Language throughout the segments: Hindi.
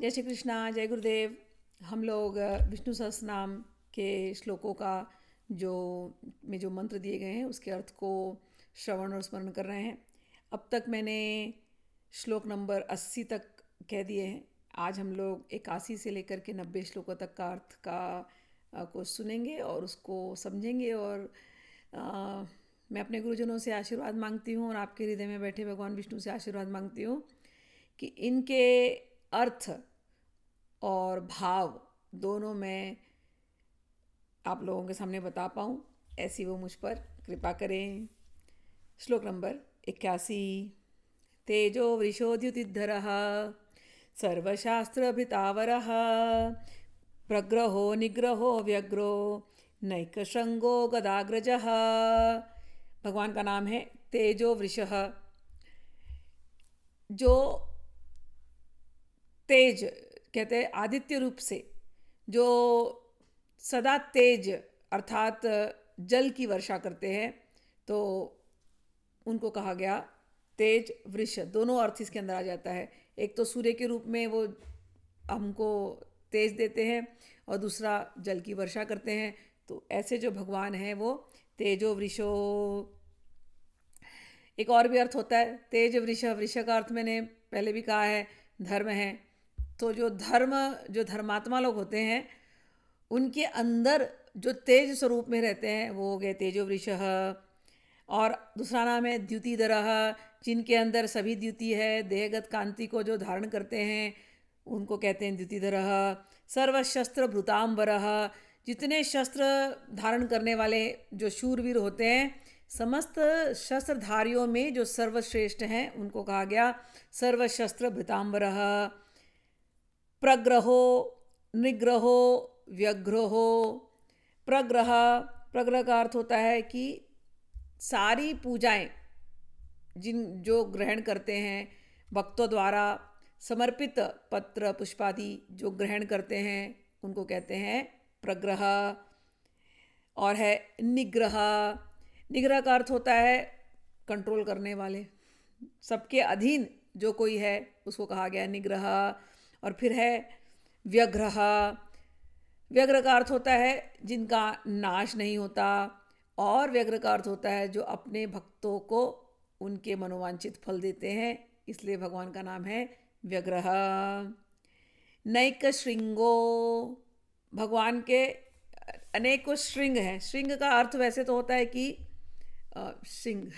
जय श्री कृष्णा, जय गुरुदेव। हम लोग विष्णु सहस्त्रनाम के श्लोकों का जो मंत्र दिए गए हैं उसके अर्थ को श्रवण और स्मरण कर रहे हैं। अब तक मैंने श्लोक नंबर 80 तक कह दिए हैं। आज हम लोग 81 से लेकर के 90 श्लोकों तक का अर्थ को सुनेंगे और उसको समझेंगे। और मैं अपने गुरुजनों से आशीर्वाद मांगती हूँ और आपके हृदय में बैठे भगवान विष्णु से आशीर्वाद मांगती हूँ कि इनके अर्थ और भाव दोनों मैं आप लोगों के सामने बता पाऊँ, ऐसी वो मुझ पर कृपा करें। श्लोक नंबर 81। तेजो वृषोद्युतिधरः सर्वशास्त्रभितावरः प्रग्रहो निग्रहो व्यग्रो नैकशृंगो गदाग्रजः। भगवान का नाम है तेजो वृषः। जो तेज कहते हैं आदित्य रूप से, जो सदा तेज अर्थात जल की वर्षा करते हैं, तो उनको कहा गया तेज वृष। दोनों अर्थ इसके अंदर आ जाता है। एक तो सूर्य के रूप में वो हमको तेज देते हैं और दूसरा जल की वर्षा करते हैं। तो ऐसे जो भगवान हैं वो तेजो वृषो। एक और भी अर्थ होता है तेज वृष। वृष का अर्थ मैंने पहले भी कहा है धर्म है। तो जो धर्मात्मा लोग होते हैं उनके अंदर जो तेज स्वरूप में रहते हैं वो हो गए तेजो वृषः। और दूसरा नाम है द्युतिधरः, जिनके अंदर सभी द्युति है, देहगत कांति को जो धारण करते हैं उनको कहते हैं द्युतिधरः। सर्वशस्त्र भृतांबरः, जितने शस्त्र धारण करने वाले जो शूरवीर होते हैं, समस्त शस्त्रधारियों में जो सर्वश्रेष्ठ हैं उनको कहा गया सर्वशस्त्र भृतांबरः। प्रग्रहो निग्रहो व्यग्रहो। प्रग्रह का अर्थ होता है कि सारी पूजाएं जो ग्रहण करते हैं भक्तों द्वारा समर्पित पत्र पुष्पादि जो ग्रहण करते हैं उनको कहते हैं प्रग्रह। और है निग्रह। निग्रह का अर्थ होता है कंट्रोल करने वाले, सबके अधीन जो कोई है उसको कहा गया निग्रह। और फिर है व्यग्रह। व्यग्र का अर्थ होता है जिनका नाश नहीं होता। और व्यग्र का अर्थ होता है जो अपने भक्तों को उनके मनोवांछित फल देते हैं, इसलिए भगवान का नाम है व्यग्रह। नैक श्रृंगो। भगवान के अनेकों श्रृंग हैं। श्रृंग का अर्थ वैसे तो होता है कि सिंह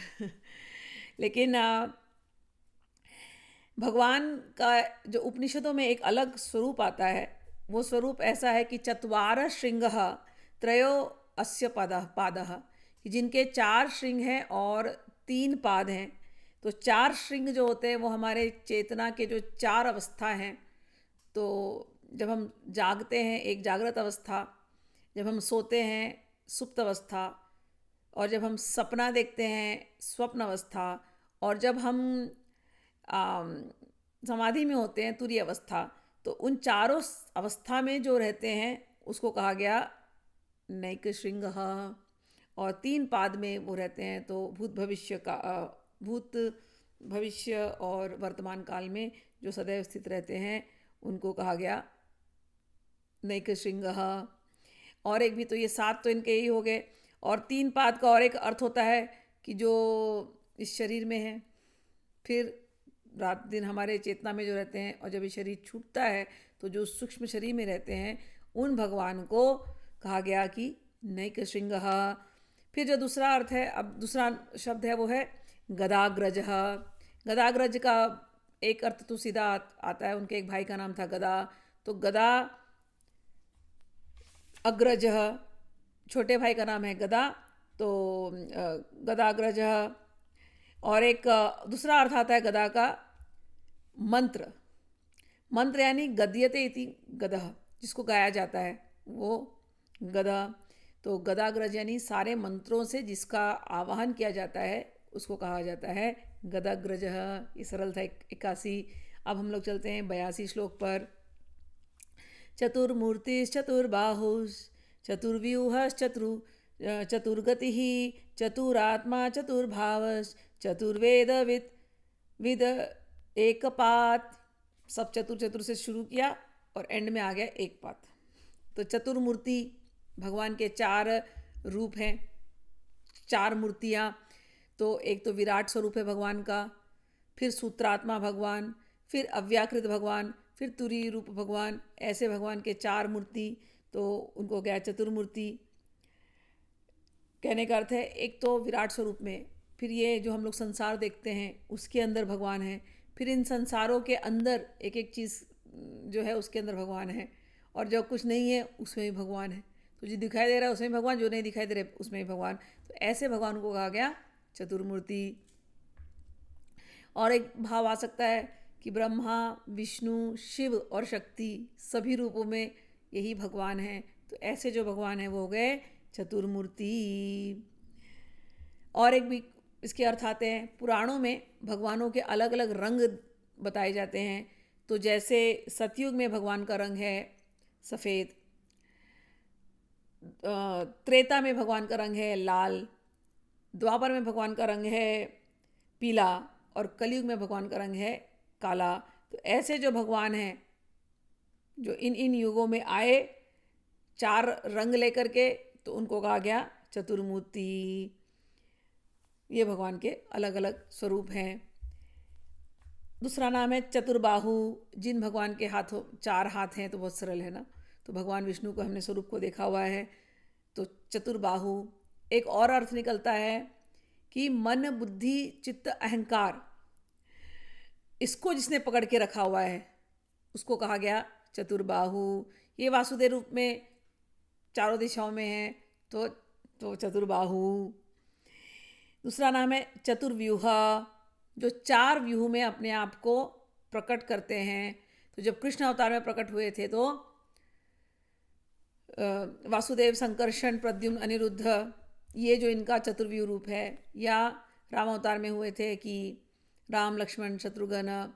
लेकिन भगवान का जो उपनिषदों में एक अलग स्वरूप आता है, वो स्वरूप ऐसा है कि चत्वार श्रृंगः त्रयो अस्य पादः, कि जिनके 4 श्रृंग हैं और 3 पाद हैं। तो 4 श्रृंग जो होते हैं वो हमारे चेतना के जो 4 अवस्था हैं। तो जब हम जागते हैं एक जागृत अवस्था, जब हम सोते हैं सुप्त अवस्था, और जब हम सपना देखते हैं स्वप्न अवस्था, और जब हम समाधि में होते हैं तुरीय अवस्था। तो उन चारों अवस्था में जो रहते हैं उसको कहा गया नैक श्रृंगः। और 3 पाद में वो रहते हैं, तो भूत भविष्य और वर्तमान काल में जो सदैव स्थित रहते हैं उनको कहा गया नैक श्रृंगः। और एक भी तो ये 7 तो इनके ही हो गए। और 3 पाद का और एक अर्थ होता है कि जो इस शरीर में है, फिर रात दिन हमारे चेतना में जो रहते हैं, और जब ये शरीर छूटता है तो जो सूक्ष्म शरीर में रहते हैं उन भगवान को कहा गया कि नैक श्रृंगः। फिर जो दूसरा अर्थ है, अब दूसरा शब्द है वो है गदाग्रजः। गदाग्रज का एक अर्थ तो सीधा आता है, उनके एक भाई का नाम था गदा। तो गदा अग्रजः, छोटे भाई का नाम है गदा, तो गदाग्रजः। और एक दूसरा अर्थ आता है गदा का मंत्र। मंत्र यानी गद्यते इति गदः, जिसको गाया जाता है वो गदा। तो गदाग्रज यानी सारे मंत्रों से जिसका आवाहन किया जाता है उसको कहा जाता है गदाग्रजः। ये सरल था 81। अब हम लोग चलते हैं 82 श्लोक पर। चतुर्मूर्तिश्चतुर्बाहुश्च चतुर्व्यूहश्चतुर्गतिः चतुरात्मा चतुर्भावश्च चतुर्वेदविद एकपात्। सब चतुर चतुर से शुरू किया और एंड में आ गया एक बात। तो चतुर्मूर्ति भगवान के 4 रूप हैं, 4 मूर्तियाँ। तो एक तो विराट स्वरूप है भगवान का, फिर सूत्रात्मा भगवान, फिर अव्याकृत भगवान, फिर तुरीय रूप भगवान, ऐसे भगवान के 4 मूर्ति। तो उनको क्या चतुर्मूर्ति कहने का अर्थ है। एक तो विराट स्वरूप में, फिर ये जो हम लोग संसार देखते हैं उसके अंदर भगवान है, फिर इन संसारों के अंदर एक एक चीज़ जो है उसके अंदर भगवान है, और जो कुछ नहीं है उसमें भी भगवान है। तो जो दिखाई दे रहा है उसमें भी भगवान, जो नहीं दिखाई दे रहा है उसमें भी भगवान। तो ऐसे भगवान को कहा गया चतुर्मूर्ति। और एक भाव आ सकता है कि ब्रह्मा, विष्णु, शिव और शक्ति सभी रूपों में यही भगवान है। तो ऐसे जो भगवान है वो हो गए चतुर्मूर्ति। और एक भी इसके अर्थ आते हैं, पुराणों में भगवानों के अलग अलग रंग बताए जाते हैं। तो जैसे सतयुग में भगवान का रंग है सफ़ेद, त्रेता में भगवान का रंग है लाल, द्वापर में भगवान का रंग है पीला, और कलयुग में भगवान का रंग है काला। तो ऐसे जो भगवान हैं जो इन इन युगों में आए 4 रंग लेकर के, तो उनको कहा गया चतुर्मूर्ति। ये भगवान के अलग अलग स्वरूप हैं। दूसरा नाम है चतुर्बाहु। जिन भगवान के हाथों 4 हाथ हैं तो बहुत सरल है ना। तो भगवान विष्णु को हमने स्वरूप को देखा हुआ है। तो चतुर्बाहु एक और अर्थ निकलता है कि मन, बुद्धि, चित्त, अहंकार, इसको जिसने पकड़ के रखा हुआ है उसको कहा गया चतुर्बाहु। ये वासुदेव रूप में चारों दिशाओं में है, तो चतुर्बाहु। दूसरा नाम है चतुर्व्यूह, जो 4 व्यूह में अपने आप को प्रकट करते हैं। तो जब कृष्ण अवतार में प्रकट हुए थे तो वासुदेव, संकर्षण, प्रद्युम्न, अनिरुद्ध, ये जो इनका चतुर्व्यूह रूप है। या राम अवतार में हुए थे कि राम, लक्ष्मण, शत्रुघ्न,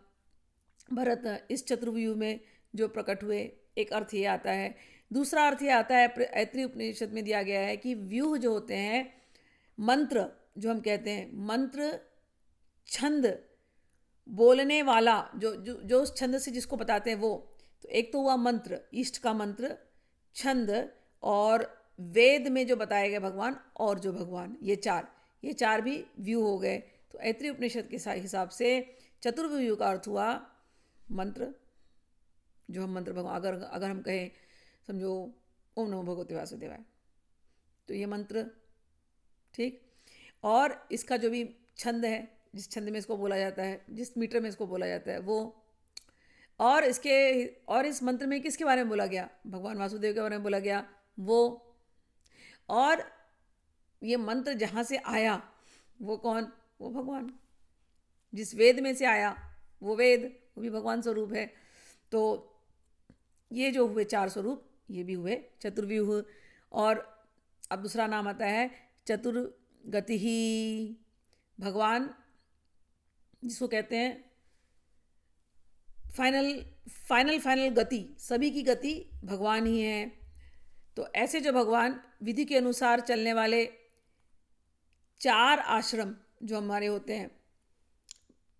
भरत, इस चतुर्व्यूह में जो प्रकट हुए, एक अर्थ ये आता है। दूसरा अर्थ ये आता है, ऐत्रेय उपनिषद में दिया गया है कि व्यूह जो होते हैं, मंत्र जो हम कहते हैं, मंत्र, छंद, बोलने वाला, जो उस छंद से जिसको बताते हैं वो। तो एक तो हुआ मंत्र, इष्ट का मंत्र, छंद, और वेद में जो बताए गए भगवान, और जो भगवान, ये 4 भी व्यू हो गए। तो ऐत्रेय उपनिषद के हिसाब से चतुर्व्यूह का अर्थ हुआ मंत्र, जो हम मंत्र भगवान, अगर हम कहें, समझो ओम नमो भगवते वासुदेवाय, तो ये मंत्र, ठीक। और इसका जो भी छंद है, जिस छंद में इसको बोला जाता है, जिस मीटर में इसको बोला जाता है वो। और इस मंत्र में किसके बारे में बोला गया? भगवान वासुदेव के बारे में बोला गया वो। और ये मंत्र जहाँ से आया वो कौन? वो भगवान। जिस वेद में से आया वो वेद, वो भी भगवान स्वरूप है। तो ये जो हुए 4 स्वरूप, ये भी हुए चतुर्व्यूह। और अब दूसरा नाम आता है चतुर्गति ही। भगवान जिसको कहते हैं फाइनल गति, सभी की गति भगवान ही है। तो ऐसे जो भगवान विधि के अनुसार चलने वाले 4 आश्रम जो हमारे होते हैं,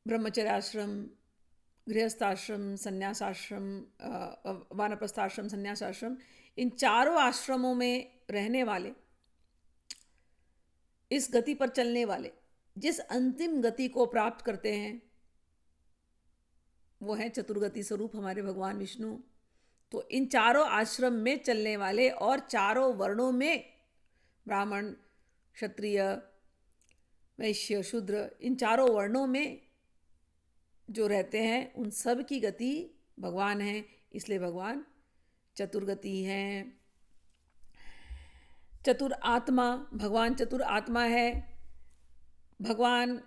ब्रह्मचर्य आश्रम, गृहस्थाश्रम, संन्यासाश्रम, वानप्रस्थाश्रम, संन्यासाश्रम, इन 4 आश्रमों में रहने वाले, इस गति पर चलने वाले, जिस अंतिम गति को प्राप्त करते हैं वो है चतुर्गति स्वरूप हमारे भगवान विष्णु। तो इन 4 आश्रम में चलने वाले और 4 वर्णों में, ब्राह्मण, क्षत्रिय, वैश्य, शूद्र, इन 4 वर्णों में जो रहते हैं उन सब की गति भगवान है। इसलिए भगवान चतुर्गति हैं। चतुर आत्मा, भगवान चतुर आत्मा है। भगवान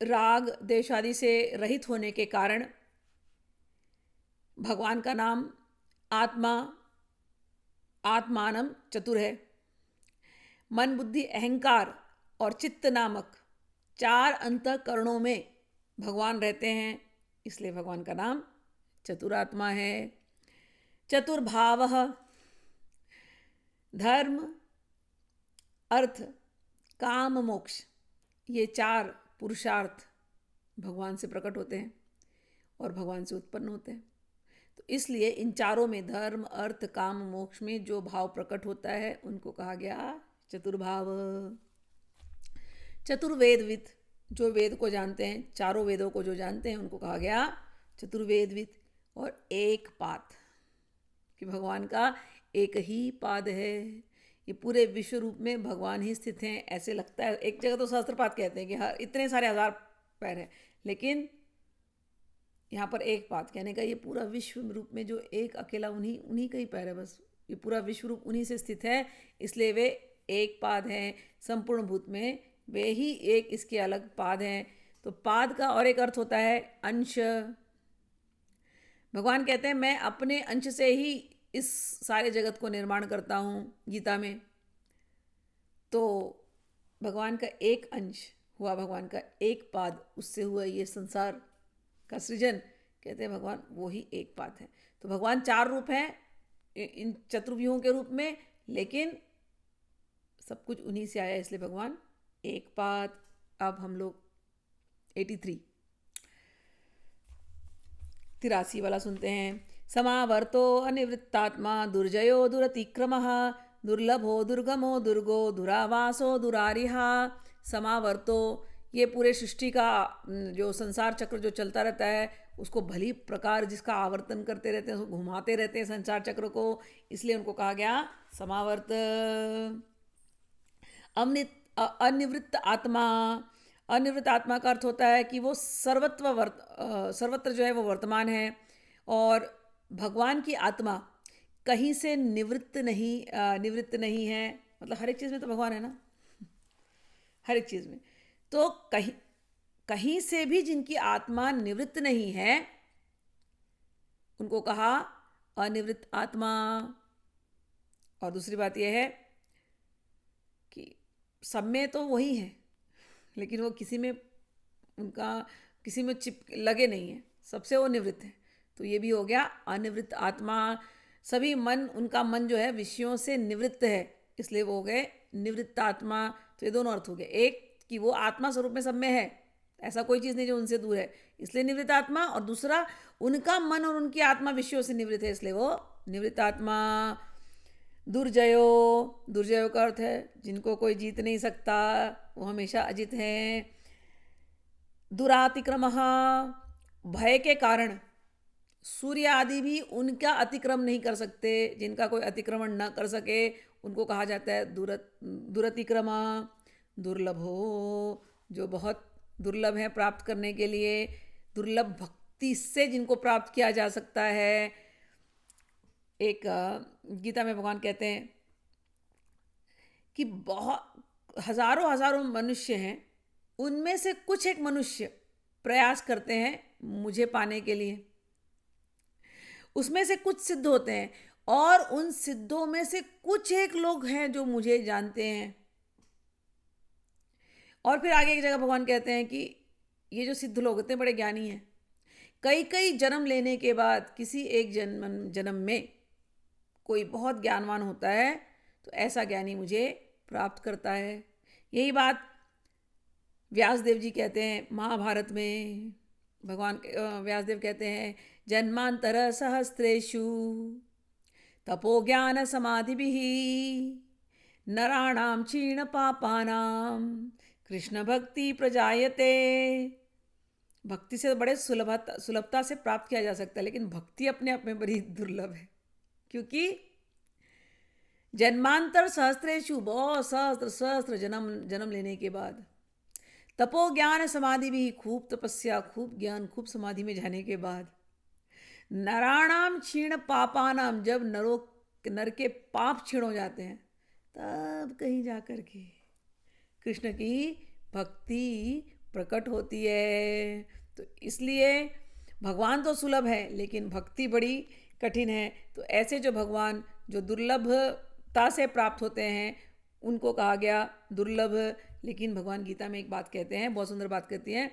राग, द्वेष आदि से रहित होने के कारण भगवान का नाम आत्मा, आत्मानम चतुर है। मन, बुद्धि, अहंकार और चित्त नामक 4 अंतःकरणों में भगवान रहते हैं, इसलिए भगवान का नाम चतुरात्मा है। चतुर्भावः, धर्म, अर्थ, काम, मोक्ष, ये 4 पुरुषार्थ भगवान से प्रकट होते हैं। और भगवान से उत्पन्न होते हैं। तो इसलिए इन चारों में धर्म अर्थ काम मोक्ष में जो भाव प्रकट होता है उनको कहा गया चतुर्भाव। चतुर्वेदविद, जो वेद को जानते हैं, चारों वेदों को जो जानते हैं उनको कहा गया चतुर्वेदविद। और एक पाद, कि भगवान का एक ही पाद है, ये पूरे विश्व रूप में भगवान ही स्थित हैं ऐसे लगता है। एक जगह तो सहस्त्रपाद कहते हैं कि हाँ इतने सारे हजार पैर हैं, लेकिन यहाँ पर एक पाद कहने का ये पूरा विश्व रूप में जो एक अकेला उन्हीं उन्हीं का ही पैर है, बस ये पूरा विश्व रूप उन्हीं से स्थित है, इसलिए वे एक पाद हैं। संपूर्ण भूत में वे ही एक इसके अलग पाद हैं। तो पाद का और एक अर्थ होता है अंश। भगवान कहते हैं मैं अपने अंश से ही इस सारे जगत को निर्माण करता हूँ गीता में। तो भगवान का एक अंश हुआ, भगवान का एक पाद, उससे हुआ ये संसार का सृजन। कहते हैं भगवान वो ही एक पाद है। तो भगवान चार रूप हैं इन चतुर्व्यूहों के रूप में, लेकिन सब कुछ उन्हीं से आया, इसलिए भगवान एक पाद। अब हम लोग 83 वाला सुनते हैं। समावर्तो अनिवृत्तात्मा दुर्जयो दुरतिक्रमः दुर्लभो दुर्गमो दुर्गो दुरावासो दुरारिहा। समावर्तो, ये पूरे सृष्टि का जो संसार चक्र जो चलता रहता है उसको भली प्रकार जिसका आवर्तन करते रहते हैं, उसको घुमाते रहते हैं संसार चक्र को, इसलिए उनको कहा गया समावर्त। अनिवृत्त आत्मा, अनिवृत्त आत्मा का अर्थ होता है कि वो सर्वत्र जो है वो वर्तमान है। और भगवान की आत्मा कहीं से निवृत्त नहीं है। मतलब हर एक चीज़ में तो भगवान है ना, हर एक चीज़ में। तो कहीं से भी जिनकी आत्मा निवृत्त नहीं है उनको कहा अनिवृत्त आत्मा। और दूसरी बात यह है कि सब में तो वही है, लेकिन वो किसी में चिप लगे नहीं है, सबसे वो निवृत्त है। तो ये भी हो गया अनिवृत्त आत्मा। सभी मन, उनका मन जो है विषयों से निवृत्त है, इसलिए वो हो गए निवृत्त आत्मा। तो ये दोनों अर्थ हो गए, एक कि वो आत्मा स्वरूप में सब में है, ऐसा कोई चीज़ नहीं जो उनसे दूर है, इसलिए निवृत्त आत्मा। और दूसरा उनका मन और उनकी आत्मा विषयों से निवृत्त है, इसलिए वो निवृत्त आत्मा। दुर्जयो का अर्थ है जिनको कोई जीत नहीं सकता, वो हमेशा अजित हैं। दुरातिक्रमः, भय के कारण सूर्य आदि भी उनका अतिक्रम नहीं कर सकते, जिनका कोई अतिक्रमण न कर सके उनको कहा जाता है दुरतिक्रम। दुर्लभो, जो बहुत दुर्लभ है प्राप्त करने के लिए, दुर्लभ भक्ति से जिनको प्राप्त किया जा सकता है। एक गीता में भगवान कहते हैं कि बहुत हजारों मनुष्य हैं, उनमें से कुछ एक मनुष्य प्रयास करते हैं मुझे पाने के लिए, उसमें से कुछ सिद्ध होते हैं, और उन सिद्धों में से कुछ एक लोग हैं जो मुझे जानते हैं। और फिर आगे एक जगह भगवान कहते हैं कि ये जो सिद्ध लोग होते हैं बड़े ज्ञानी हैं, कई जन्म लेने के बाद किसी एक जन्म में कोई बहुत ज्ञानवान होता है, तो ऐसा ज्ञानी मुझे प्राप्त करता है। यही बात व्यासदेव जी कहते हैं महाभारत में। भगवान व्यासदेव कहते हैं जन्मांतर सहस्रेषु तपो ज्ञान समाधिभिः नराणां क्षीण पापानां कृष्ण भक्ति प्रजायते। भक्ति से बड़े सुलभता से प्राप्त किया जा सकता है, लेकिन भक्ति अपने आप में बड़ी दुर्लभ है, क्योंकि जन्मांतर सहस्रेषु, बहुत सहस्त्र जन्म लेने के बाद, तपो ज्ञान समाधि भी, खूब तपस्या, खूब ज्ञान, खूब समाधि में जाने के बाद, नराणाम क्षीण पापानाम, जब नर के पाप क्षीण हो जाते हैं, तब कहीं जाकर के कृष्ण की भक्ति प्रकट होती है। तो इसलिए भगवान तो सुलभ है, लेकिन भक्ति बड़ी कठिन है। तो ऐसे जो भगवान जो दुर्लभता से प्राप्त होते हैं उनको कहा गया दुर्लभ। लेकिन भगवान गीता में एक बात कहते हैं, बहुत सुंदर बात कहते हैं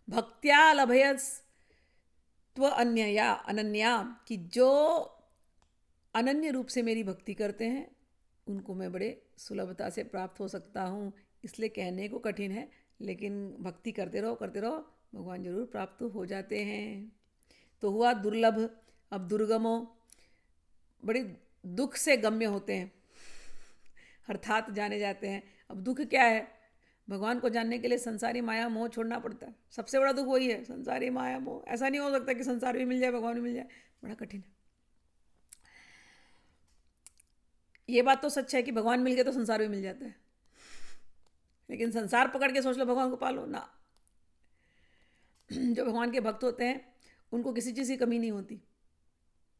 भक्त्या लभयस्त्व अन्यया अनन्या, कि जो अनन्य रूप से मेरी भक्ति करते हैं उनको मैं बड़े सुलभता से प्राप्त हो सकता हूँ। इसलिए कहने को कठिन है, लेकिन भक्ति करते रहो, भगवान जरूर प्राप्त हो जाते हैं। तो हुआ दुर्लभ। अब दुर्गमो, बड़ी दुख से गम्य होते हैं, अर्थात जाने जाते हैं। अब दुख क्या है? भगवान को जानने के लिए संसारी माया मोह छोड़ना पड़ता है। सबसे बड़ा दुख वही है, संसारी माया मोह। ऐसा नहीं हो सकता कि संसार भी मिल जाए, भगवान भी मिल जाए, बड़ा कठिन है। ये बात तो सच है कि भगवान मिल गए तो संसार भी मिल जाता है, लेकिन संसार पकड़ के सोच लो भगवान को पालो ना। जो भगवान के भक्त होते हैं उनको किसी चीज़ की कमी नहीं होती,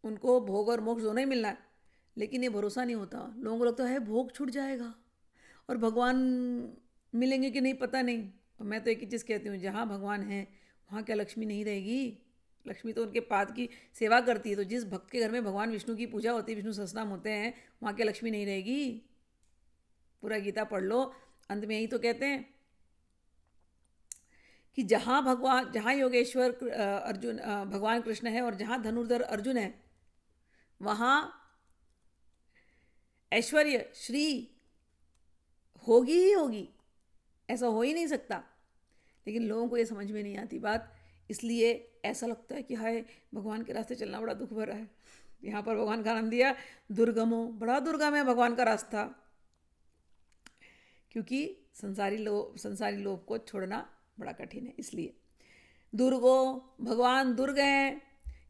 उनको भोग और मोक्ष दोनों ही मिलना है, लेकिन ये भरोसा नहीं होता। लोगों को लगता है भोग छूट जाएगा और भगवान मिलेंगे कि नहीं पता नहीं। और मैं तो एक ही चीज़ कहती हूँ, जहाँ भगवान है वहाँ क्या लक्ष्मी नहीं रहेगी? लक्ष्मी तो उनके पाद की सेवा करती है। तो जिस भक्त के घर में भगवान विष्णु की पूजा होती है, विष्णु सहस्रनाम होते हैं, वहाँ क्या लक्ष्मी नहीं रहेगी? पूरा गीता पढ़ लो, अंत में यही तो कहते हैं कि जहाँ योगेश्वर अर्जुन भगवान कृष्ण है और जहाँ धनुर्धर अर्जुन है, वहाँ ऐश्वर्य श्री होगी ही होगी, ऐसा हो ही नहीं सकता। लेकिन लोगों को ये समझ में नहीं आती बात, इसलिए ऐसा लगता है कि हाय भगवान के रास्ते चलना बड़ा दुख भरा है। यहाँ पर भगवान का नाम दिया दुर्गमो, बड़ा दुर्गम है भगवान का रास्ता, क्योंकि संसारी लोभ को छोड़ना बड़ा कठिन है। इसलिए दुर्गो, भगवान दुर्ग हैं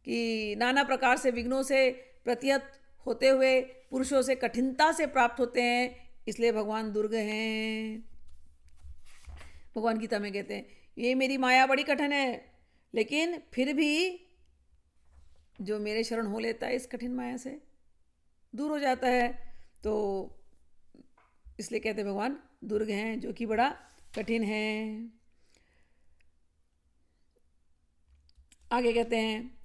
कि नाना प्रकार से विघ्नों से प्रतिहत होते हुए पुरुषों से कठिनता से प्राप्त होते हैं, इसलिए भगवान दुर्ग हैं। भगवान गीता में कहते हैं ये मेरी माया बड़ी कठिन है, लेकिन फिर भी जो मेरे शरण हो लेता है इस कठिन माया से दूर हो जाता है। तो इसलिए कहते हैं भगवान दुर्ग हैं, जो कि बड़ा कठिन है। आगे कहते हैं,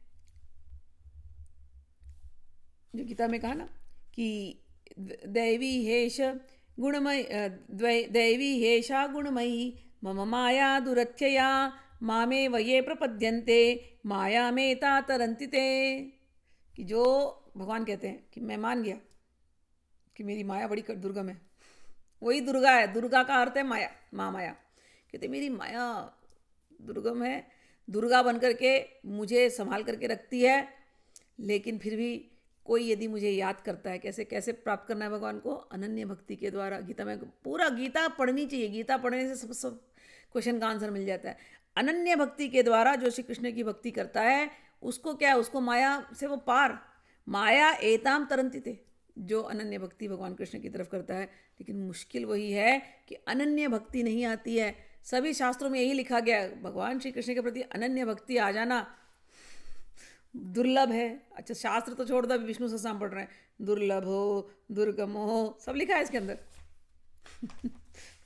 जो गीता में कहा ना कि दैवी हेश गुणमयी, दैवी हेशा गुणमयी मम माया दुरत्यया मामे वये प्रपद्यन्ते माया में ता तरंति ते। कि जो भगवान कहते हैं कि मैं मान गया कि मेरी माया बड़ी दुर्गम है, वही दुर्गा है। दुर्गा का अर्थ है माया, माया। कहते मेरी माया दुर्गम है, दुर्गा बन करके मुझे संभाल करके रखती है, लेकिन फिर भी कोई यदि मुझे याद करता है, कैसे कैसे प्राप्त करना है भगवान को? अनन्य भक्ति के द्वारा। गीता में पूरा गीता पढ़नी चाहिए, गीता पढ़ने से सब क्वेश्चन का आंसर मिल जाता है। अनन्य भक्ति के द्वारा जो श्री कृष्ण की भक्ति करता है उसको क्या है? उसको माया से वो पार, माया एताम तरंती थे, जो अनन्य भक्ति भगवान कृष्ण की तरफ करता है। लेकिन मुश्किल वही है कि अनन्य भक्ति नहीं आती है। सभी शास्त्रों में यही लिखा गया है, भगवान श्री कृष्ण के प्रति अनन्य भक्ति आ जाना दुर्लभ है। अच्छा, शास्त्र तो छोड़ दो, अभी विष्णु सहस्रनाम पढ़ रहे हैं, दुर्लभ हो, दुर्गम हो, सब लिखा है इसके अंदर।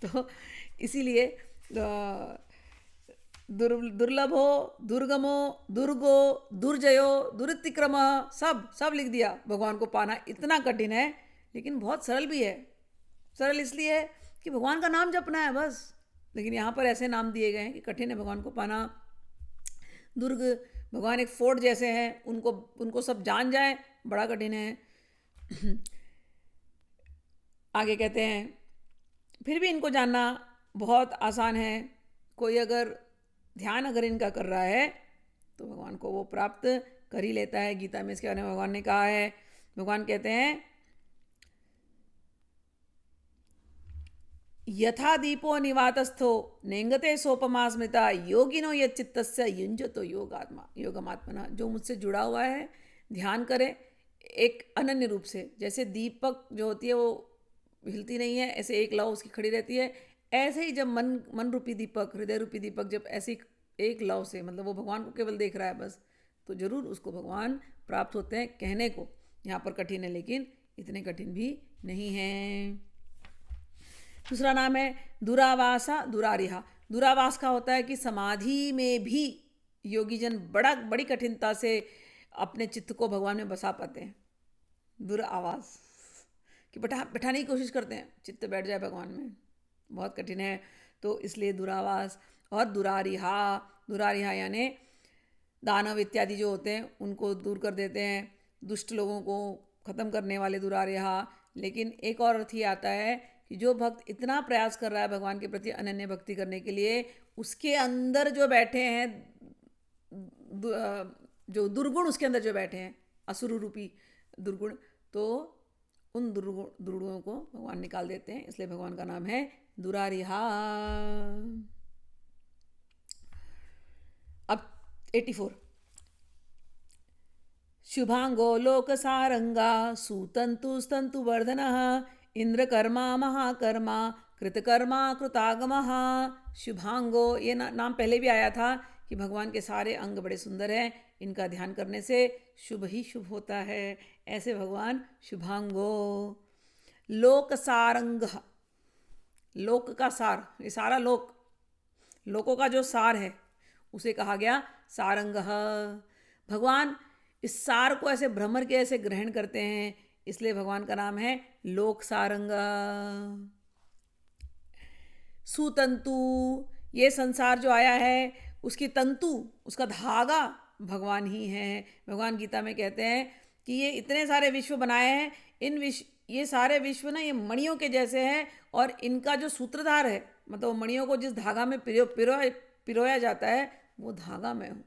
तो इसीलिए दुर्लभ हो, दुर्गमो, दुर्गो, दुर्जयो, दुरितिक्रम, सब लिख दिया। भगवान को पाना इतना कठिन है, लेकिन बहुत सरल भी है। सरल इसलिए है कि भगवान का नाम जपना है बस। लेकिन यहाँ पर ऐसे नाम दिए गए हैं कि कठिन है भगवान को पाना। दुर्ग, भगवान एक फोर्ट जैसे हैं, उनको सब जान जाए, बड़ा कठिन है। आगे कहते हैं फिर भी इनको जानना बहुत आसान है। कोई अगर ध्यान इनका कर रहा है तो भगवान को वो प्राप्त कर ही लेता है। गीता में इसके बारे में भगवान ने कहा है। भगवान कहते हैं यथा दीपो निवातस्थो नेंगते सोपमा स्मृता योगिनो यच्चित्तस्य युञ्जतो योगमात्मना। जो मुझसे जुड़ा हुआ है ध्यान करे एक अनन्य रूप से। जैसे दीपक जो होती है वो हिलती नहीं है, ऐसे एक लौ उसकी खड़ी रहती है, ऐसे ही जब मन रूपी दीपक, हृदय रूपी दीपक जब ऐसी एक लौ से, मतलब वो भगवान को केवल देख रहा है बस, तो जरूर उसको भगवान प्राप्त होते हैं। कहने को यहाँ पर कठिन है, लेकिन इतने कठिन भी नहीं है। दूसरा नाम है दुरावासा दुरारिहा। दुरावास का होता है कि समाधि में भी योगी जन बड़ी कठिनता से अपने चित्त को भगवान में बसा पाते हैं। दुरावास कि बैठाने की कोशिश करते हैं, चित्त बैठ जाए भगवान में, बहुत कठिन है। तो इसलिए दुरावास। और दुरारिहा यानी दानव इत्यादि जो होते हैं उनको दूर कर देते हैं, दुष्ट लोगों को खत्म करने वाले दुरारिहा। लेकिन एक और अर्थ ही आता है कि जो भक्त इतना प्रयास कर रहा है भगवान के प्रति अनन्य भक्ति करने के लिए, उसके अंदर जो बैठे हैं जो दुर्गुण, उसके अंदर जो बैठे हैं असुर रूपी दुर्गुण, तो उन दुर्गुणों को भगवान निकाल देते हैं। इसलिए भगवान का नाम है दुरारिहा। अब 84। शुभांगो लोक सारंगा सुतंतु स्तंतु वर्धनः इंद्रकर्मा महाकर्मा कृतकर्मा कृतागमः। शुभांगो, ये नाम पहले भी आया था कि भगवान के सारे अंग बड़े सुंदर हैं, इनका ध्यान करने से शुभ ही शुभ होता है। ऐसे भगवान शुभांगो। लोक सारंग, लोक का सार, ये सारा लोक, लोकों का जो सार है उसे कहा गया सारंग। भगवान इस सार को ऐसे भ्रमर के ऐसे ग्रहण करते हैं, इसलिए भगवान का नाम है लोक सारंग। सुतंतु, ये संसार जो आया है उसकी तंतु, उसका धागा भगवान ही है। भगवान गीता में कहते हैं कि ये इतने सारे विश्व बनाए हैं, ये सारे विश्व ना ये मणियों के जैसे हैं, और इनका जो सूत्रधार है, मतलब मणियों को जिस धागा में पिरोया जाता है वो धागा मैं हूँ।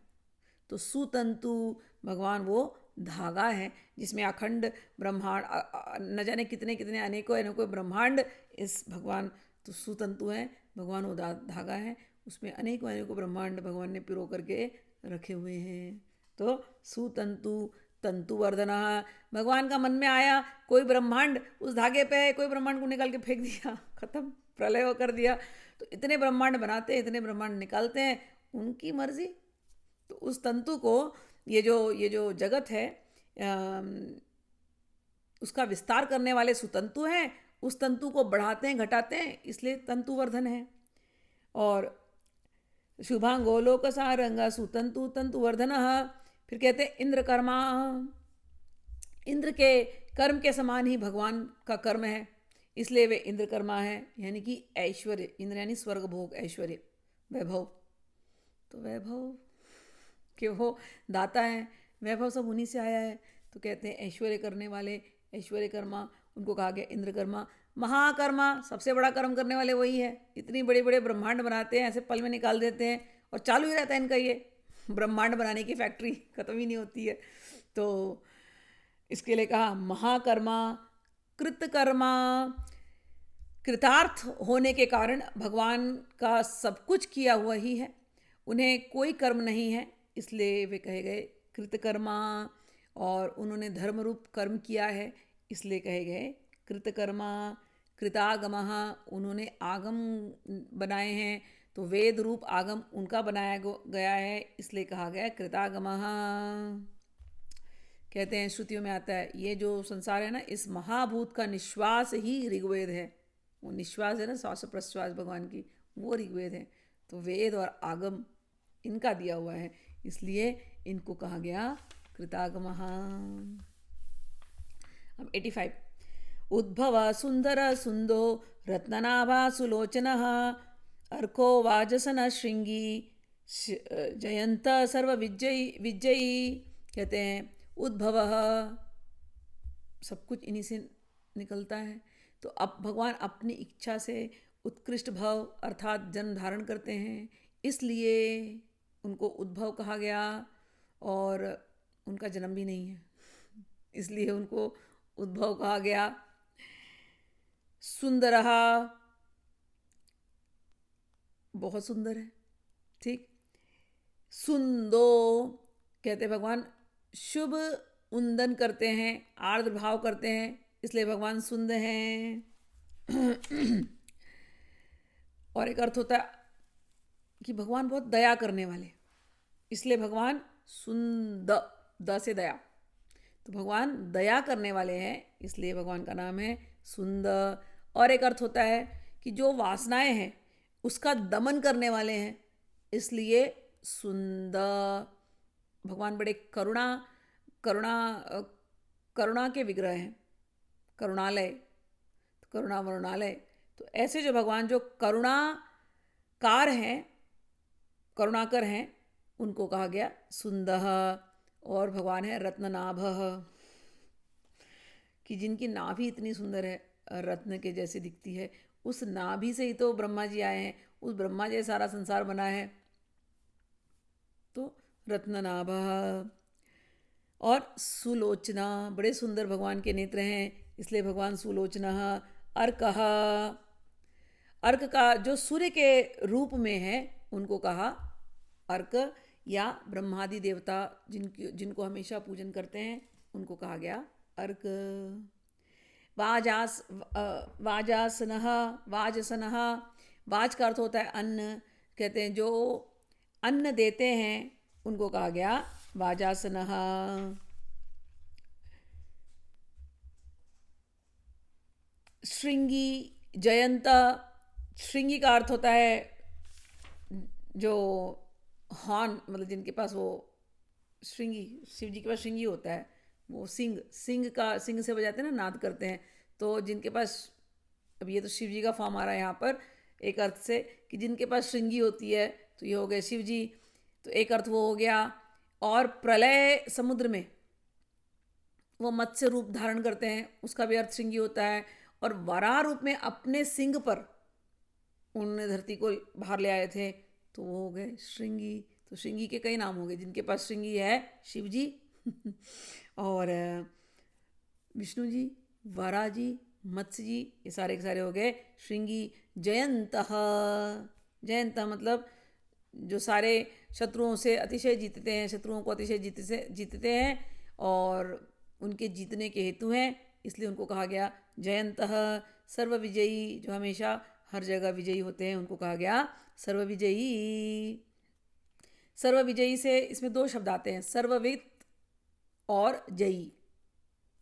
तो सुतंतु भगवान वो धागा है जिसमें अखंड ब्रह्मांड, न जाने कितने कितने अनेकों अनेकों ब्रह्मांड इस भगवान, तो सुतंतु है भगवान, वो धागा है, उसमें अनेकों अनेकों ब्रह्मांड भगवान ने पिरो करके रखे हुए हैं। तो सुतंतु तंतुवर्धना, भगवान का मन में आया कोई ब्रह्मांड उस धागे पे है, कोई ब्रह्मांड को निकाल के फेंक दिया, खत्म, प्रलय कर दिया। तो इतने ब्रह्मांड बनाते हैं, इतने ब्रह्मांड निकालते हैं, उनकी मर्जी। तो उस तंतु को, ये जो जगत है उसका विस्तार करने वाले सुतंतु हैं, उस तंतु को बढ़ाते हैं घटाते हैं, इसलिए तंतुवर्धन है। और शुभांगो लोक सारंगा सुतंतु तंतुवर्धन। फिर कहते हैं इंद्रकर्मा, इंद्र के कर्म के समान ही भगवान का कर्म है, इसलिए वे इंद्रकर्मा है। यानी कि ऐश्वर्य, इंद्र यानी स्वर्ग भोग, ऐश्वर्य वैभव, तो वैभव के वो दाता है, वैभव सब उन्हीं से आया है। तो कहते हैं ऐश्वर्य करने वाले, ऐश्वर्य कर्मा, उनको कहा गया इंद्रकर्मा। महाकर्मा, सबसे बड़ा कर्म करने वाले वही है। इतनी बड़े बड़े ब्रह्मांड बनाते हैं, ऐसे पल में निकाल देते हैं, और चालू ही रहता है इनका ये ब्रह्मांड बनाने की फैक्ट्री, खत्म ही नहीं होती है। तो इसके लिए कहा महाकर्मा। कृतकर्मा, कृतार्थ होने के कारण भगवान का सब कुछ किया हुआ ही है, उन्हें कोई कर्म नहीं है, इसलिए वे कहे गए कृतकर्मा। और उन्होंने धर्म रूप कर्म किया है, इसलिए कहे गए कृतकर्मा। कृतागमः, उन्होंने आगम बनाए हैं, तो वेद रूप आगम उनका बनाया गया है, इसलिए कहा गया कृतागमः। कहते हैं श्रुतियों में आता है ये जो संसार है ना, इस महाभूत का निश्वास ही ऋग्वेद है। वो निश्वास है ना, श्वास प्रश्वास भगवान की, वो ऋग्वेद है। तो वेद और आगम इनका दिया हुआ है, इसलिए इनको कहा गया कृतागमः। अब 85। उद्भव सुंदर सुंदो रत्ननाभा सुलोचनः अर्को वाजसन श्रृंगी जयंत सर्व विजयी। कहते हैं उद्भव, सब कुछ इन्हीं से निकलता है। तो अब भगवान अपनी इच्छा से उत्कृष्ट भव अर्थात जन्म धारण करते हैं, इसलिए उनको उद्भव कहा गया। और उनका जन्म भी नहीं है, इसलिए उनको उद्भव कहा गया। सुंदरहा, बहुत सुंदर है, ठीक। सुंदो, कहते भगवान शुभ उंदन करते हैं, आर्द्र भाव करते हैं, इसलिए भगवान सुंदर हैं। और एक अर्थ होता है कि भगवान बहुत दया करने वाले, इसलिए भगवान सुंद, द से दया, तो भगवान दया करने वाले हैं, इसलिए भगवान का नाम है सुंदर। और एक अर्थ होता है कि जो वासनाएं हैं उसका दमन करने वाले हैं, इसलिए सुंदर। भगवान बड़े करुणा के विग्रह हैं, करुणालय, करुणा वरुणालय। तो ऐसे जो भगवान जो करुणाकार हैं, करुणाकर हैं, उनको कहा गया सुंदर। और भगवान है रत्ननाभ, कि जिनकी नाभि इतनी सुंदर है, रत्न के जैसे दिखती है। उस नाभि से ही तो ब्रह्मा जी आए हैं, उस ब्रह्मा जैसे सारा संसार बना है। तो रत्ननाभः। और सुलोचना, बड़े सुंदर भगवान के नेत्र हैं, इसलिए भगवान सुलोचनः। अर्कः, अर्क का जो सूर्य के रूप में है उनको कहा अर्क, या ब्रह्मादि देवता जिनको हमेशा पूजन करते हैं उनको कहा गया अर्क। वाजासनः, वाजसनः, वाज का अर्थ होता है अन्न, कहते हैं जो अन्न देते हैं उनको कहा गया वाजासनः। श्रृंगी, जयंत, श्रृंगी का अर्थ होता है जो हॉर्न, मतलब जिनके पास वो श्रृंगी, शिव जी के पास श्रृंगी होता है, वो सिंग से बजाते हैं ना, नाद करते हैं। तो जिनके पास, अब ये तो शिव जी का फॉर्म आ रहा है यहाँ पर एक अर्थ से, कि जिनके पास श्रृंगी होती है, तो ये हो गए शिव जी, तो एक अर्थ वो हो गया। और प्रलय समुद्र में वो मत्स्य रूप धारण करते हैं, उसका भी अर्थ श्रृंगी होता है। और वराह रूप में अपने सिंग पर उन्होंने धरती को बाहर ले आए थे, तो वो हो गए श्रृंगी। तो श्रृंगी के कई नाम हो गए, जिनके पास श्रृंगी है शिव जी और विष्णु जी, वराह जी, मत्स्य जी, ये सारे के सारे हो गए श्रृंगी। जयंतः, जयंतः मतलब जो सारे शत्रुओं से अतिशय जीतते हैं, शत्रुओं को अतिशय जीतते हैं और उनके जीतने के हेतु हैं, इसलिए उनको कहा गया जयंतः। सर्व विजयी, जो हमेशा हर जगह विजयी होते हैं, उनको कहा गया सर्व विजयी। सर्व विजयी से इसमें दो शब्द आते हैं, सर्ववित और जयी।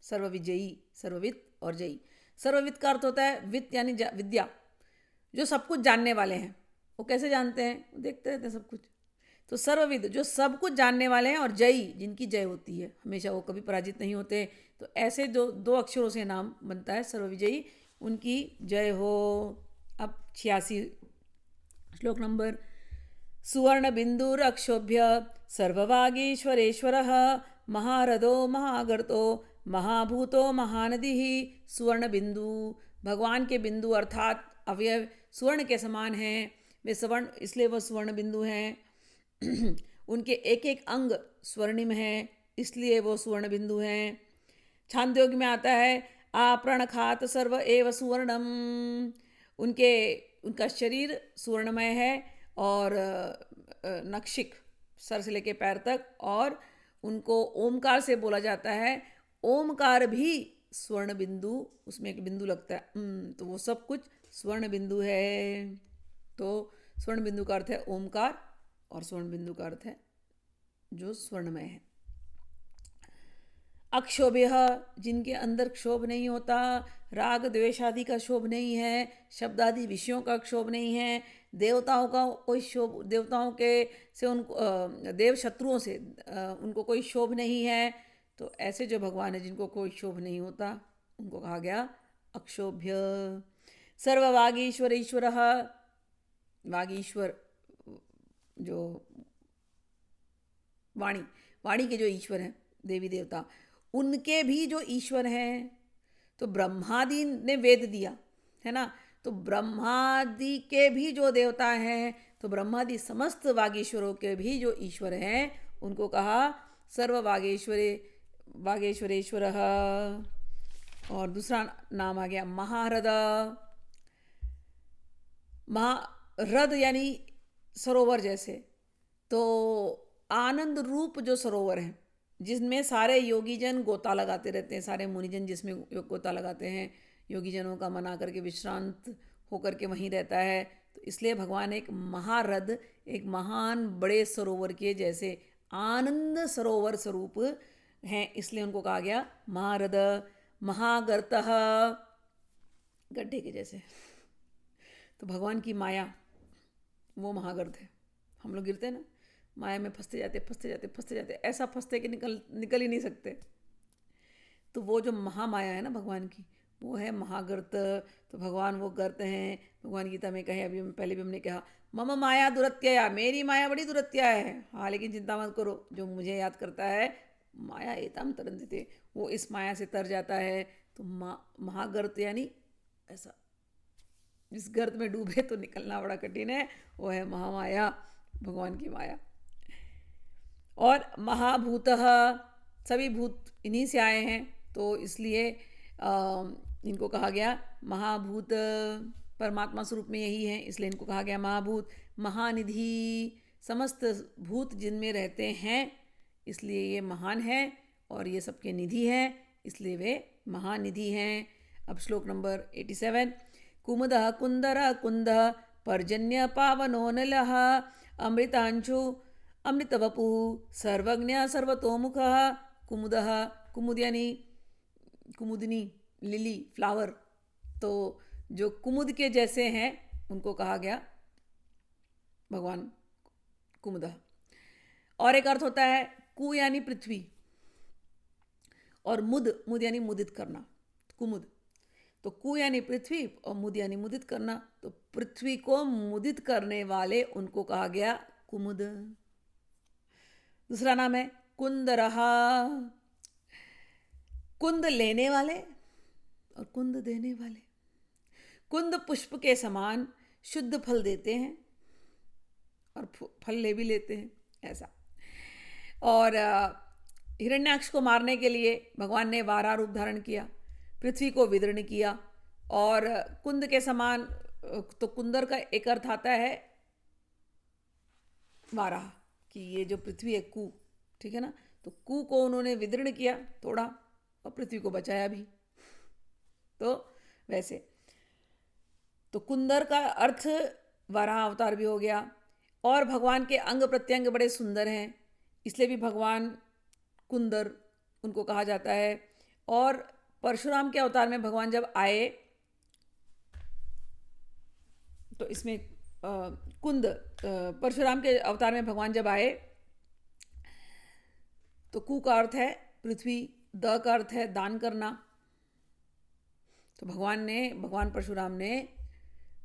सर्व विजयी, सर्ववित और जयी। सर्ववित का अर्थ होता है वित्त यानी विद्या, जो सब कुछ जानने वाले हैं। वो कैसे जानते हैं? वो देखते रहते हैं सब कुछ। तो सर्वविद, जो सब कुछ जानने वाले हैं, और जयी, जिनकी जय होती है हमेशा, वो कभी पराजित नहीं होते। तो ऐसे जो दो अक्षरों से नाम बनता है सर्वविजयी, उनकी जय हो। अब 86 श्लोक नंबर। सुवर्ण बिंदुरक्षोभ्य सर्ववागीश्वरेश्वरः महारथो महागर्तो महाभूतो महानदी। सुवर्ण बिंदु, भगवान के बिंदु अर्थात अवयव स्वर्ण के समान हैं, वे स्वर्ण, इसलिए वह स्वर्ण बिंदु हैं। उनके एक एक अंग स्वर्णिम है, इसलिए वो स्वर्ण बिंदु हैं। छांदोग्य में आता है आपरणखात सर्व एव सुवर्णम। उनका शरीर सुवर्णमय है और नक्षिक सर से लेके पैर तक, और उनको ओमकार से बोला जाता है। ओमकार भी स्वर्ण बिंदु, उसमें एक बिंदु लगता है, तो वो सब कुछ स्वर्ण बिंदु है। तो स्वर्ण बिंदु का अर्थ है ओमकार, और स्वर्ण बिंदु का अर्थ है जो स्वर्णमय है। अक्षोभ्य, जिनके अंदर क्षोभ नहीं होता, राग द्वेष आदि का क्षोभ नहीं है, शब्द आदि विषयों का क्षोभ नहीं है, देवताओं का कोई क्षोभ, देवताओं के से उनको, देव शत्रुओं से उनको कोई क्षोभ नहीं है। तो ऐसे जो भगवान है जिनको कोई क्षोभ नहीं होता, उनको कहा गया अक्षोभ्य। सर्ववागीश्वर ईश्वर, वागीश्वर जो वाणी के जो ईश्वर हैं, देवी देवता, उनके भी जो ईश्वर हैं। तो ब्रह्मादि ने वेद दिया है ना, तो ब्रह्मादि के भी जो देवता हैं, तो ब्रह्मादि समस्त वागीश्वरों के भी जो ईश्वर हैं, उनको कहा सर्व वागेश्वरेश्वर। और दूसरा नाम आ गया महारद। महारद यानी सरोवर जैसे, तो आनंद रूप जो सरोवर है, जिसमें सारे योगीजन गोता लगाते रहते हैं, सारे मुनिजन जिसमें गोता लगाते हैं, योगीजनों का मना करके विश्रांत होकर के वहीं रहता है। तो इसलिए भगवान एक महारद, एक महान बड़े सरोवर के जैसे आनंद सरोवर स्वरूप हैं, इसलिए उनको कहा गया महारद। महागर्तः, गड्ढे के जैसे। तो भगवान की माया वो महागर्त है। हम लोग गिरते हैं ना, माया में फंसते जाते, ऐसा फंसते कि निकल ही नहीं सकते। तो वो जो महामाया है ना भगवान की, वो है महागर्त। तो भगवान वो गर्त हैं। भगवान गीता में कहे, अभी पहले भी हमने कहा, मम माया दुरत्या, मेरी माया बड़ी दुरत्या है। हाँ, लेकिन चिंता मत करो, जो मुझे याद करता है, माया एताम तरंदिते, वो इस माया से तर जाता है। तो महागर्त यानी ऐसा जिस गर्त में डूबे तो निकलना बड़ा कठिन है, वो है महामाया, भगवान की माया। और महाभूतः, सभी भूत इन्हीं से आए हैं, तो इसलिए इनको कहा गया महाभूत, परमात्मा स्वरूप में यही है, इसलिए इनको कहा गया महाभूत। महानिधि, समस्त भूत जिनमें रहते हैं इसलिए ये महान है, और ये सबके निधि हैं इसलिए वे महानिधि हैं। अब श्लोक नंबर 87। कुमुदः कुंदरः कुंदः पर्जन्य पावनोऽनलः अमृतांशु अमृतवपुः सर्वज्ञ सर्वतोमुखः। कुमुदः, कुमुद यानी कुमुदनी, लिली, फ्लावर, तो जो कुमुद के जैसे हैं उनको कहा गया भगवान कुमुदः। और एक अर्थ होता है कु यानी पृथ्वी, और मुद, मुद यानी मुदित करना, कुमुद। तो कु यानी पृथ्वी और मुद यानी मुदित करना, तो पृथ्वी को मुदित करने वाले उनको कहा गया कुमुद। दूसरा नाम है कुंदरहा, कुंद लेने वाले और कुंद देने वाले। कुंद पुष्प के समान शुद्ध फल देते हैं और फल ले भी लेते हैं, ऐसा। और हिरण्याक्ष को मारने के लिए भगवान ने वाराह रूप धारण किया, पृथ्वी को विदीर्ण किया। और कुंद के समान, तो कुंदर का एक अर्थ आता है वाराह, कि ये जो पृथ्वी है कु, ठीक है ना, तो कु को उन्होंने विदीर्ण किया, तोड़ा, और पृथ्वी को बचाया भी। तो वैसे तो कुंदर का अर्थ वराह अवतार भी हो गया। और भगवान के अंग प्रत्यंग बड़े सुंदर हैं, इसलिए भी भगवान कुंदर उनको कहा जाता है। और परशुराम के अवतार में भगवान जब आए तो इसमें कुंद, परशुराम के अवतार में भगवान जब आए तो कु का अर्थ है पृथ्वी, द का अर्थ है दान करना। तो भगवान परशुराम ने,